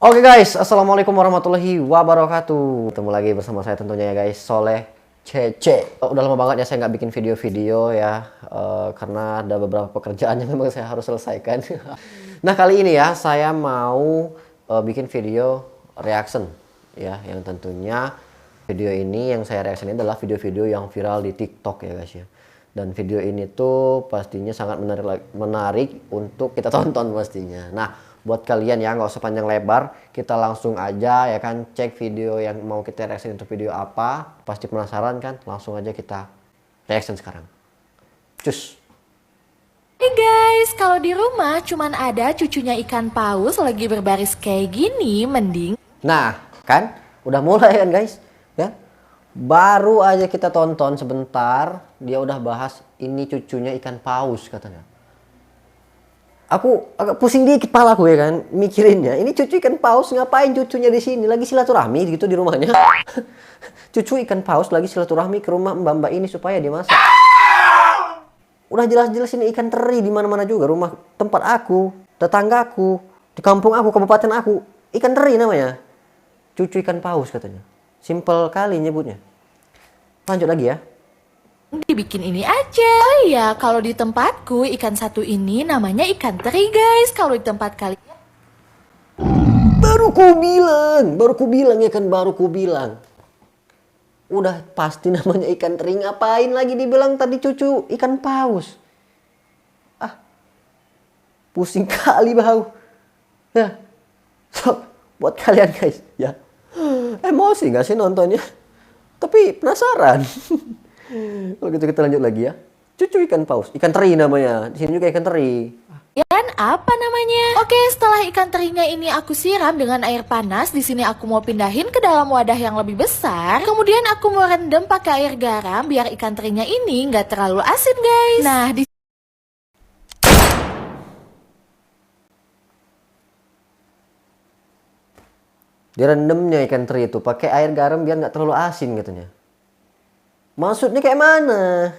Oke guys, assalamualaikum warahmatullahi wabarakatuh. Ketemu lagi bersama saya tentunya ya guys, Soleh CC. Udah lama banget ya saya nggak bikin video-video ya, karena ada beberapa pekerjaan yang memang saya harus selesaikan. Nah kali ini ya saya mau bikin video reaction ya, yang tentunya video ini yang saya reaction ini adalah video-video yang viral di TikTok ya guys ya. Dan video ini tuh pastinya sangat menarik untuk kita tonton pastinya. Nah buat kalian ya nggak usah panjang lebar, kita langsung aja ya kan cek video yang mau kita reaction untuk video apa. Pasti penasaran kan? Langsung aja kita reaction sekarang. Cus. Hey guys, kalau di rumah cuman ada cucunya ikan paus lagi berbaris kayak gini, mending. Nah kan udah mulai kan guys ya. Baru aja kita tonton sebentar dia udah bahas ini cucunya ikan paus katanya. Aku agak pusing dikit kepala aku ya kan mikirinnya, ini cucu ikan paus ngapain cucunya di sini, lagi silaturahmi gitu di rumahnya. Cucu ikan paus lagi silaturahmi ke rumah mbak-mbak ini supaya dimasak. Udah jelas-jelas ini ikan teri di mana-mana juga, rumah tempat aku, tetanggaku, di kampung aku, kabupaten aku, ikan teri namanya. Cucu ikan paus katanya. Simple kali nyebutnya. Lanjut lagi ya. Dibikin ini aja. Oh iya, kalau di tempatku ikan satu ini namanya ikan teri guys. Kalau di tempat kalian Baru ku bilang ya kan, baru ku bilang. Udah pasti namanya ikan teri, ngapain lagi dibilang tadi cucu ikan paus. Ah, pusing kali bau. Ya, so, buat kalian guys ya. Emosi gak sih nontonnya? Tapi penasaran. Kalau gitu kita lanjut lagi ya. Cucu ikan paus, ikan teri namanya. Di sini juga ikan teri. apa namanya? Oke, setelah ikan terinya ini aku siram dengan air panas, di sini aku mau pindahin ke dalam wadah yang lebih besar. Kemudian aku mau rendam pakai air garam biar ikan terinya ini nggak terlalu asin guys. Nah, di Direndamnya ikan teri itu pakai air garam biar nggak terlalu asin katanya. Maksudnya kayak mana?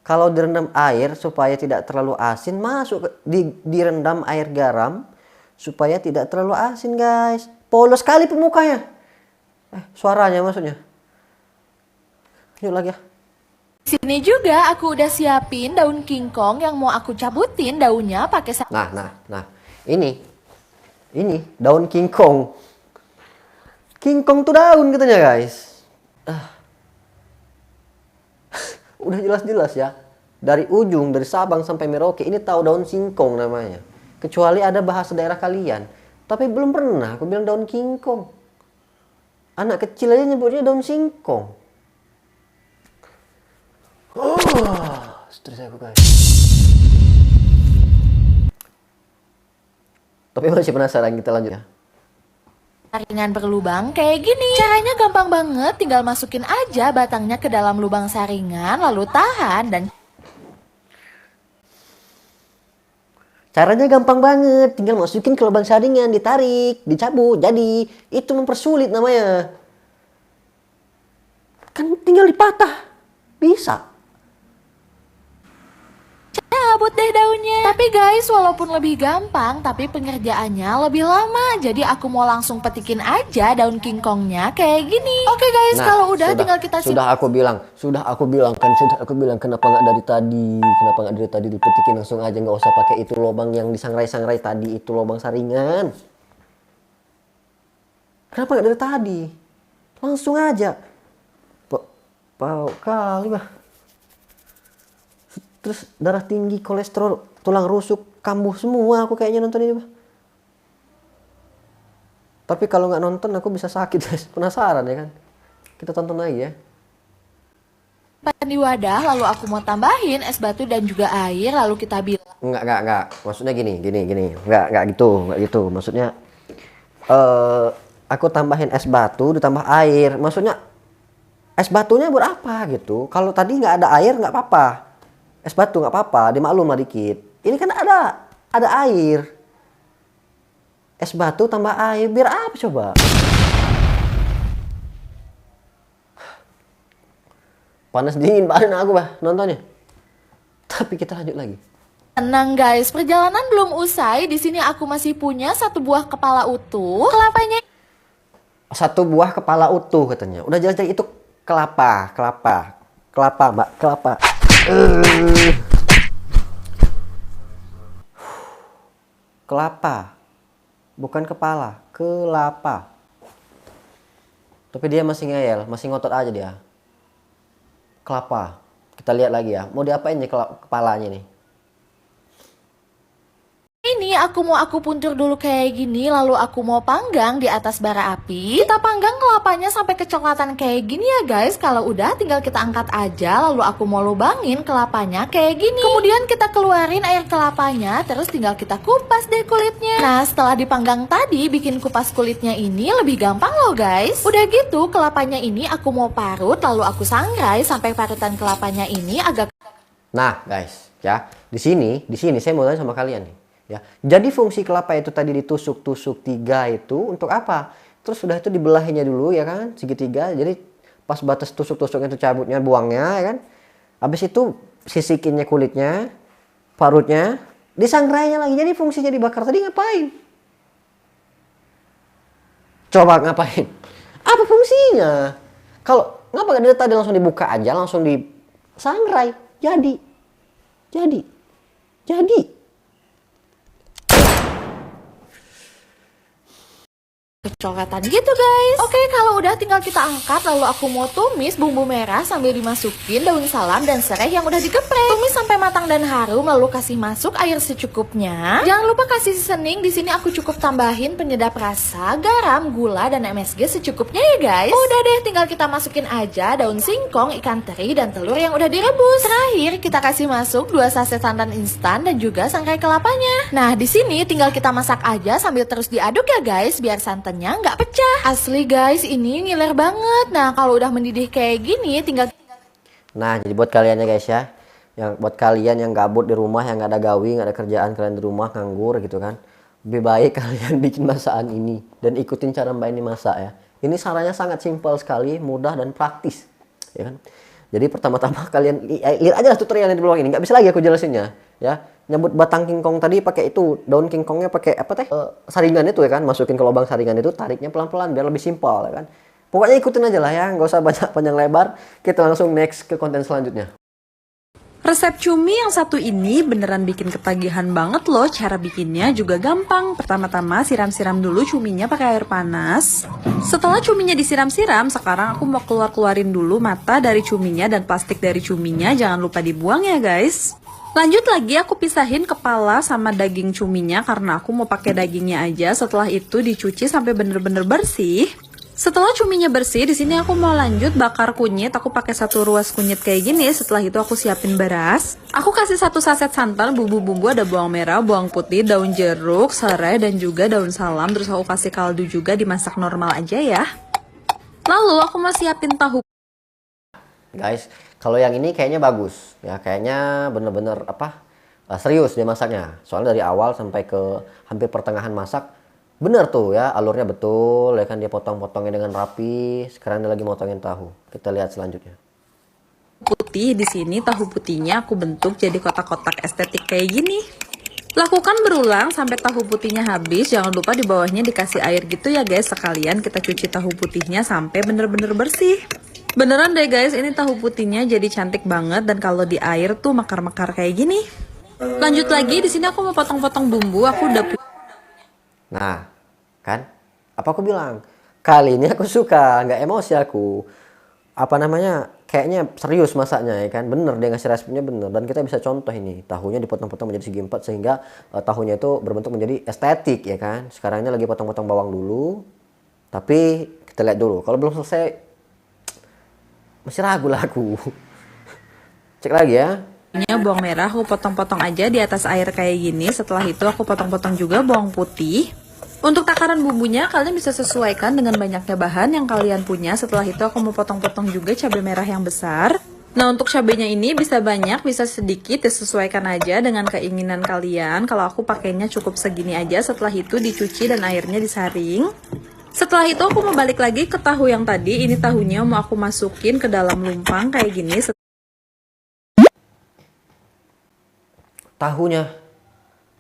Kalau direndam air supaya tidak terlalu asin, direndam air garam supaya tidak terlalu asin guys. Polos sekali pemukanya. Suaranya maksudnya. Yuk lagi ya. sini juga aku udah siapin daun kingkong yang mau aku cabutin daunnya pakai Nah. Ini daun kingkong. Kingkong tuh daun katanya guys. Udah jelas-jelas ya. Dari ujung, dari Sabang sampai Merauke, ini tahu daun singkong namanya. Kecuali ada bahasa daerah kalian. Tapi belum pernah aku bilang daun kingkong. Anak kecil aja nyebutnya daun singkong. Stres aku guys. Tapi masih penasaran, kita lanjut ya. saringan berlubang kayak gini. Caranya gampang banget, tinggal masukin aja batangnya ke dalam lubang saringan, lalu tahan dan Caranya gampang banget, tinggal masukin ke lubang saringan, ditarik, dicabut, jadi itu mempersulit namanya. Kan tinggal dipatah, bisa. cabut deh daunnya. Tapi guys, walaupun lebih gampang, tapi pengerjaannya lebih lama. Jadi aku mau langsung petikin aja daun kingkongnya kayak gini. Oke guys, kalau udah tinggal kita sudah aku bilang kenapa nggak dari tadi dipetikin langsung aja, nggak usah pakai itu lubang yang disangrai-sangrai tadi, itu lubang saringan. Kenapa nggak dari tadi? Langsung aja. Pau kali bah. Terus darah tinggi, kolesterol, tulang rusuk, kambuh semua aku kayaknya nonton ini bah. Tapi kalau nggak nonton aku bisa sakit guys. Penasaran ya kan? Kita tonton lagi ya. di wadah, lalu aku mau tambahin es batu dan juga air, lalu kita bilang. Enggak. Maksudnya gini. Enggak gitu. Maksudnya aku tambahin es batu ditambah air. Maksudnya es batunya buat apa gitu? Kalau tadi nggak ada air nggak apa-apa. Es batu nggak apa-apa, dimaklum lah dikit. Ini kan ada air. Es batu tambah air biar apa coba? Panas dingin badan aku bah nontonnya. Tapi kita lanjut lagi. Tenang guys, perjalanan belum usai. Di sini aku masih punya satu buah kepala utuh. Kelapanya Satu buah kepala utuh katanya. Udah jelas-jelas itu kelapa, mbak, kelapa. Kelapa, bukan kepala, kelapa. Tapi dia masih ngeyel, masih ngotot aja dia. Kelapa. Kita lihat lagi ya. Mau diapain nih kepalanya nih? ini aku puntur dulu kayak gini, lalu aku mau panggang di atas bara api. Kita panggang kelapanya sampai kecoklatan kayak gini ya guys. Kalau udah tinggal kita angkat aja, lalu aku mau lubangin kelapanya kayak gini. Kemudian kita keluarin air kelapanya, terus tinggal kita kupas deh kulitnya. Nah setelah dipanggang tadi, bikin kupas kulitnya ini lebih gampang loh guys. Udah gitu kelapanya ini aku mau parut, lalu aku sangrai sampai parutan kelapanya ini agak. Nah guys, ya di sini saya mau tanya sama kalian nih. Ya, jadi fungsi kelapa itu tadi ditusuk-tusuk 3 itu untuk apa? Terus sudah itu dibelahinya dulu ya kan, segitiga. Jadi pas batas tusuk-tusuknya itu cabutnya, buangnya ya kan. Habis itu sisikinnya kulitnya, parutnya, disangrainya lagi. Jadi fungsinya dibakar tadi ngapain? Coba ngapain? Apa fungsinya? Kalau ngapa gak dari tadi langsung dibuka aja, langsung disangrai, jadi. Kecoklatan gitu guys. Oke, kalau udah tinggal kita angkat, lalu aku mau tumis bumbu merah sambil dimasukin daun salam dan serai yang udah digeprek. Tumis sampai matang dan harum, lalu kasih masuk air secukupnya. Jangan lupa kasih seasoning. Di sini aku cukup tambahin penyedap rasa, garam, gula dan MSG secukupnya ya guys. Udah deh, tinggal kita masukin aja daun singkong, ikan teri dan telur yang udah direbus. Terakhir kita kasih masuk 2 saset santan instan dan juga sangrai kelapanya. Nah, di sini tinggal kita masak aja sambil terus diaduk ya guys, biar santannya nggak pecah. Asli guys, ini ngiler banget. Nah kalau udah mendidih kayak gini tinggal. Nah jadi buat kalian ya guys ya, buat kalian yang gabut di rumah, yang nggak ada gawi, nggak ada kerjaan, kalian di rumah nganggur gitu kan, lebih baik kalian bikin masakan ini dan ikutin cara mbak ini masak ya. Ini sarannya sangat simpel sekali, mudah dan praktis ya kan. Jadi pertama-tama kalian lihat aja lah tutorial yang di bawah ini, nggak bisa lagi aku jelasinnya ya. Nyambut batang kingkong tadi pakai itu, daun kingkongnya pakai apa teh? Saringan itu ya kan, masukin ke lubang saringan itu, tariknya pelan-pelan biar lebih simpel ya kan. Pokoknya ikutin aja lah ya, nggak usah banyak panjang lebar. Kita langsung next ke konten selanjutnya. Resep cumi yang satu ini beneran bikin ketagihan banget loh. Cara bikinnya juga gampang. Pertama-tama siram-siram dulu cuminya pakai air panas. Setelah cuminya disiram-siram, sekarang aku mau keluarin dulu mata dari cuminya dan plastik dari cuminya. Jangan lupa dibuang ya guys. Lanjut lagi aku pisahin kepala sama daging cuminya karena aku mau pakai dagingnya aja. Setelah itu dicuci sampai bener-bener bersih. Setelah cuminya bersih, di sini aku mau lanjut bakar kunyit. Aku pakai 1 ruas kunyit kayak gini. Setelah itu aku siapin beras. Aku kasih 1 saset santan, bumbu-bumbu ada bawang merah, bawang putih, daun jeruk, serai dan juga daun salam. Terus aku kasih kaldu juga, dimasak normal aja ya. Lalu aku mau siapin tahu. Guys, kalau yang ini kayaknya bagus ya, kayaknya bener-bener serius dia masaknya. Soalnya dari awal sampai ke hampir pertengahan masak bener tuh ya, alurnya betul ya kan, dia potong-potongnya dengan rapi. Sekarang dia lagi motongin tahu. Kita lihat selanjutnya. Putih di sini tahu putihnya aku bentuk jadi kotak-kotak estetik kayak gini. Lakukan berulang sampai tahu putihnya habis. Jangan lupa di bawahnya dikasih air gitu ya guys. Sekalian kita cuci tahu putihnya sampai bener-bener bersih. Beneran deh guys, ini tahu putihnya jadi cantik banget dan kalau di air tuh mekar-mekar kayak gini. Lanjut lagi, di sini aku mau potong-potong bumbu. Aku udah. Nah, kan? Apa aku bilang? Kali ini aku suka, nggak emosi aku. Kayaknya serius masaknya ya kan. Bener dia ngasih resepnya bener dan kita bisa contoh ini. Tahunya dipotong-potong menjadi segi 4 sehingga tahunya itu berbentuk menjadi estetik ya kan. Sekarang ini lagi potong-potong bawang dulu. Tapi kita lihat dulu. Kalau belum selesai masih ragu lah aku. Cek lagi ya. Bawang merah aku potong-potong aja di atas air kayak gini. Setelah itu aku potong-potong juga bawang putih. Untuk takaran bumbunya kalian bisa sesuaikan dengan banyaknya bahan yang kalian punya. Setelah itu aku mau potong-potong juga cabai merah yang besar. Nah untuk cabainya ini bisa banyak, bisa sedikit, disesuaikan aja dengan keinginan kalian. Kalau aku pakainya cukup segini aja. Setelah itu dicuci dan airnya disaring. Setelah itu aku mau balik lagi ke tahu yang tadi. Ini tahunya mau aku masukin ke dalam lumpang kayak gini. tahunya,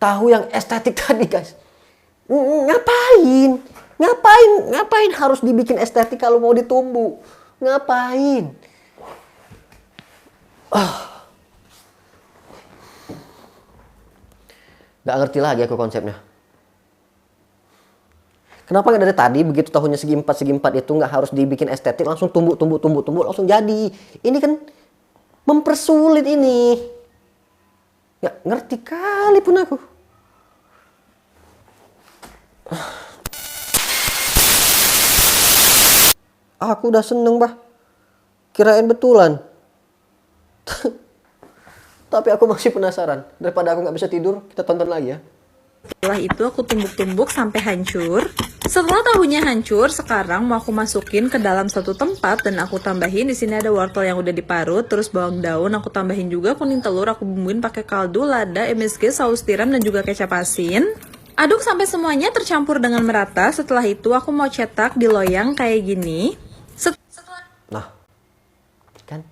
tahu yang estetik tadi guys. Ngapain? Ngapain harus dibikin estetik kalau mau ditumbuk? Ngapain? Gak ngerti lagi aku konsepnya. Kenapa nggak dari tadi begitu tahunya segi empat itu nggak harus dibikin estetik, langsung tumbuk langsung jadi. Ini kan mempersulit ini. Nggak ngerti kali pun aku. Aku udah seneng bah. Kirain betulan. Tapi aku masih penasaran. Daripada aku nggak bisa tidur, kita tonton lagi ya. Setelah itu aku tumbuk-tumbuk sampai hancur. Setelah tahunya hancur, sekarang mau aku masukin ke dalam satu tempat dan aku tambahin. Di sini ada wortel yang udah diparut, terus bawang daun, aku tambahin juga kuning telur, aku bumbuin pakai kaldu, lada, MSG, saus tiram dan juga kecap asin. Aduk sampai semuanya tercampur dengan merata. Setelah itu aku mau cetak di loyang kayak gini. Nah, kan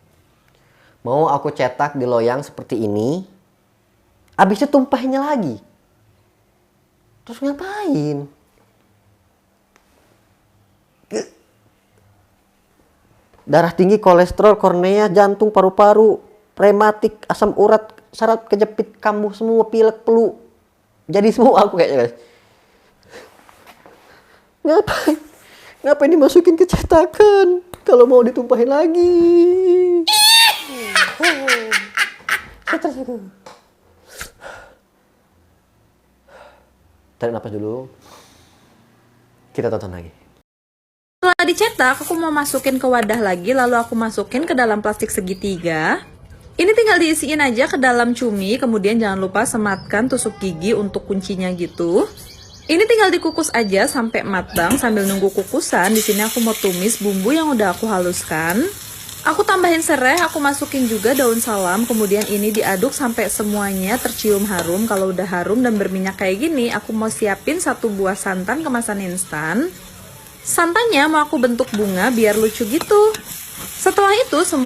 mau aku cetak di loyang seperti ini. Abis itu tumpahinnya lagi. Terus ngapain? Darah tinggi, kolesterol, kornea, jantung, paru-paru, rematik, asam urat, saraf kejepit, kambuh semua, pilek, flu. Jadi semua aku kayaknya guys. Ngapain? Ngapain dimasukin ke cetakan? Kalau mau ditumpahin lagi. Tarik napas dulu. Kita tonton lagi. Setelah dicetak, aku mau masukin ke wadah lagi, lalu aku masukin ke dalam plastik segitiga. Ini tinggal diisiin aja ke dalam cumi, kemudian jangan lupa sematkan tusuk gigi untuk kuncinya gitu. Ini tinggal dikukus aja sampai matang. Sambil nunggu kukusan, di sini aku mau tumis bumbu yang udah aku haluskan. Aku tambahin serai, aku masukin juga daun salam, kemudian ini diaduk sampai semuanya tercium harum. Kalau udah harum dan berminyak kayak gini, aku mau siapin satu buah santan kemasan instan. Santannya mau aku bentuk bunga biar lucu gitu. Setelah itu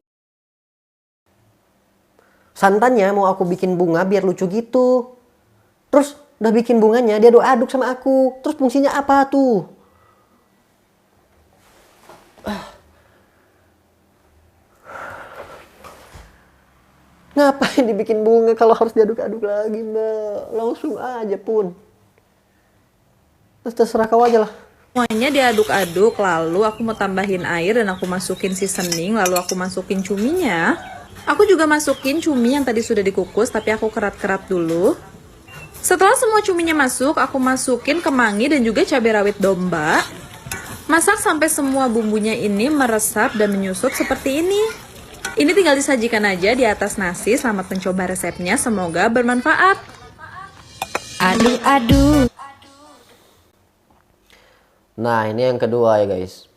Santannya mau aku bikin bunga biar lucu gitu. Terus udah bikin bunganya, dia aduk sama aku. Terus fungsinya apa tuh? Ngapain dibikin bunga kalau harus diaduk-aduk lagi, Mbak? Langsung aja pun. Terus terserah kau aja lah. semuanya diaduk-aduk, lalu aku mau tambahin air dan aku masukin seasoning, lalu aku masukin cuminya. Aku juga masukin cumi yang tadi sudah dikukus, tapi aku kerat-kerat dulu. Setelah semua cuminya masuk, aku masukin kemangi dan juga cabai rawit domba. Masak sampai semua bumbunya ini meresap dan menyusut seperti ini. Ini tinggal disajikan aja di atas nasi. Selamat mencoba resepnya, semoga bermanfaat. Aduh. Nah, ini yang kedua ya guys.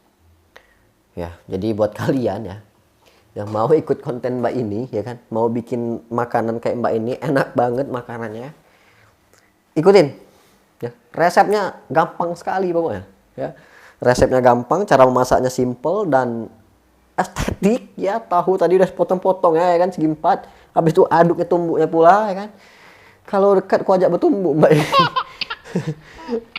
Ya, jadi buat kalian ya yang mau ikut konten Mbak ini ya kan, mau bikin makanan kayak Mbak ini, enak banget makanannya. Ikutin. Ya, resepnya gampang sekali pokoknya, ya. Resepnya gampang, cara memasaknya simple dan estetik ya. Tahu tadi udah potong-potong ya kan, segi 4. Habis itu aduknya, tumbuknya pula ya kan. Kalau dekat ku ajak bertumbuk Mbak ini.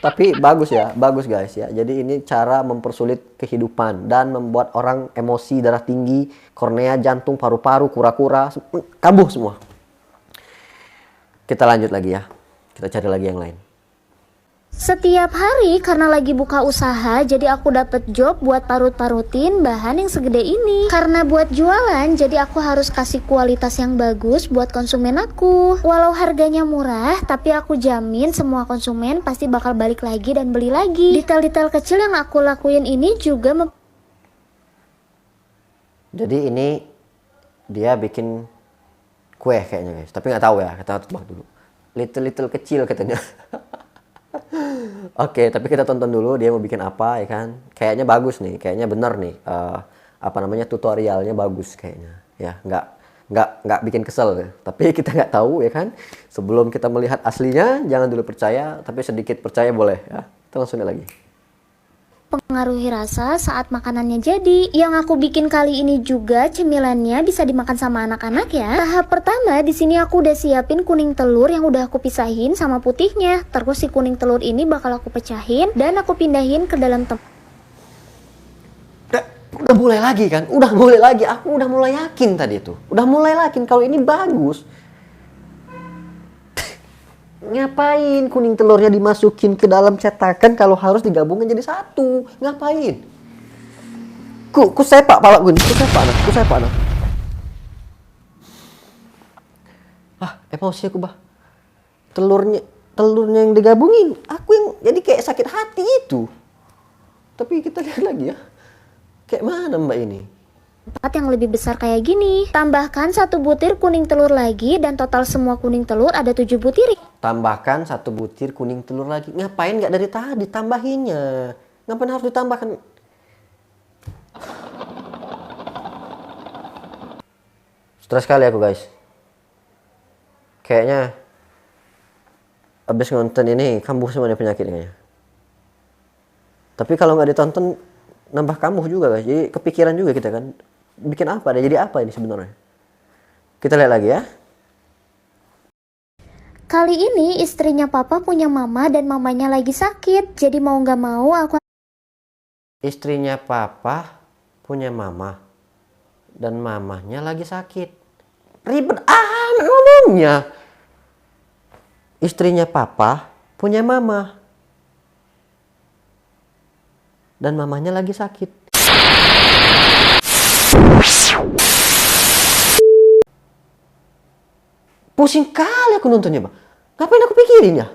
Tapi bagus ya, bagus guys ya. Jadi ini cara mempersulit kehidupan dan membuat orang emosi, darah tinggi, kornea, jantung, paru-paru, kura-kura, kambuh semua. Kita lanjut lagi ya. Kita cari lagi yang lain. Setiap hari karena lagi buka usaha, jadi aku dapet job buat parut-parutin bahan yang segede ini. Karena buat jualan, jadi aku harus kasih kualitas yang bagus buat konsumen aku. Walau harganya murah, tapi aku jamin semua konsumen pasti bakal balik lagi dan beli lagi. Detail-detail kecil yang aku lakuin ini juga Jadi ini dia bikin kue kayaknya guys. Tapi nggak tahu ya, kita tebak dulu. Little kecil katanya. Oke, tapi kita tonton dulu dia mau bikin apa ya kan. Kayaknya bagus nih, kayaknya bener nih. Apa namanya, tutorialnya bagus kayaknya. Ya, nggak bikin kesel ya. Tapi kita nggak tahu ya kan. Sebelum kita melihat aslinya, jangan dulu percaya, tapi sedikit percaya boleh ya. Kita langsung lihat lagi. Mengaruhi rasa saat makanannya jadi. Yang aku bikin kali ini juga cemilannya bisa dimakan sama anak-anak ya. Tahap pertama di sini aku udah siapin kuning telur yang udah aku pisahin sama putihnya. Terus si kuning telur ini bakal aku pecahin dan aku pindahin ke dalam tempat. Udah mulai lagi kan? Udah mulai lagi. Aku udah mulai yakin tadi itu. Udah mulai yakin kalau ini bagus. Ngapain kuning telurnya dimasukin ke dalam cetakan kalau harus digabungkan jadi satu? Ngapain? Ku sepak pala gue, ku sepak nah. Emosi aku bah. Telurnya yang digabungin, aku yang jadi kayak sakit hati itu. Tapi kita lihat lagi ya. Kayak mana mbak ini? Tempat yang lebih besar kayak gini. Tambahkan 1 butir kuning telur lagi dan total semua kuning telur ada 7 butir. Tambahkan 1 butir kuning telur lagi. Ngapain nggak dari tadi tambahinnya? Ngapain harus ditambahkan? Stres sekali aku guys. Kayaknya abis nonton ini kambuh semua nih penyakitnya. Tapi kalau nggak ditonton nambah kambuh juga guys. Jadi kepikiran juga kita kan. Bikin apa deh? Jadi apa ini sebenarnya? Kita lihat lagi ya. Kali ini istrinya papa punya mama dan mamanya lagi sakit. Jadi mau nggak mau aku... Istrinya papa punya mama dan mamanya lagi sakit. Ribet amat ngomongnya. Istrinya papa punya mama dan mamanya lagi sakit. Pusing kali aku nontonnya, Bang. Ngapain aku pikirin ya?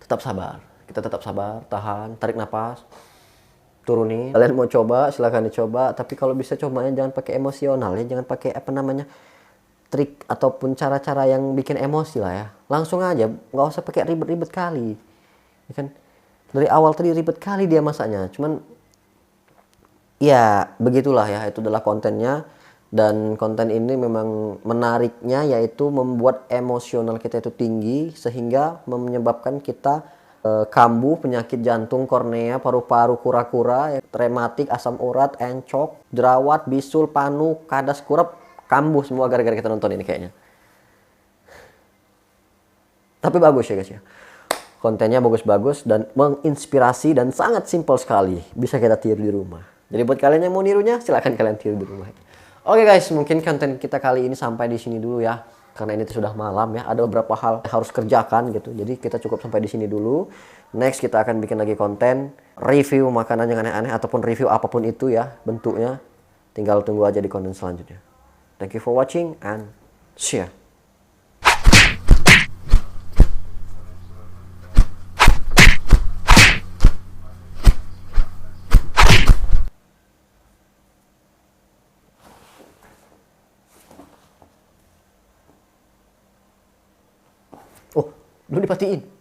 Tetap sabar. Kita tetap sabar, tahan, tarik nafas, turunin. Kalian mau coba, silahkan dicoba. Tapi kalau bisa cobanya jangan pakai emosional ya, jangan pakai apa namanya trik ataupun cara-cara yang bikin emosi lah ya. Langsung aja, nggak usah pakai ribet-ribet kali. Ya kan? Dari awal tadi ribet kali dia masaknya. Cuman ya begitulah ya, itu adalah kontennya. Dan konten ini memang menariknya yaitu membuat emosional kita itu tinggi sehingga menyebabkan kita kambuh, penyakit jantung, kornea, paru-paru, kura-kura, rematik, asam urat, encok, jerawat, bisul, panu, kadas, kurap, kambuh semua gara-gara kita nonton ini kayaknya. Tapi bagus ya guys ya. Kontennya bagus-bagus dan menginspirasi dan sangat simpel sekali. Bisa kita tiru di rumah. Jadi buat kalian yang mau nirunya silahkan kalian tiru di rumah. Oke guys, mungkin konten kita kali ini sampai di sini dulu ya. Karena ini sudah malam ya, ada beberapa hal yang harus kerjakan gitu. Jadi kita cukup sampai di sini dulu. Next kita akan bikin lagi konten review makanan yang aneh-aneh ataupun review apapun itu ya bentuknya. Tinggal tunggu aja di konten selanjutnya. Thank you for watching and see ya. Oh, belum dipatiin.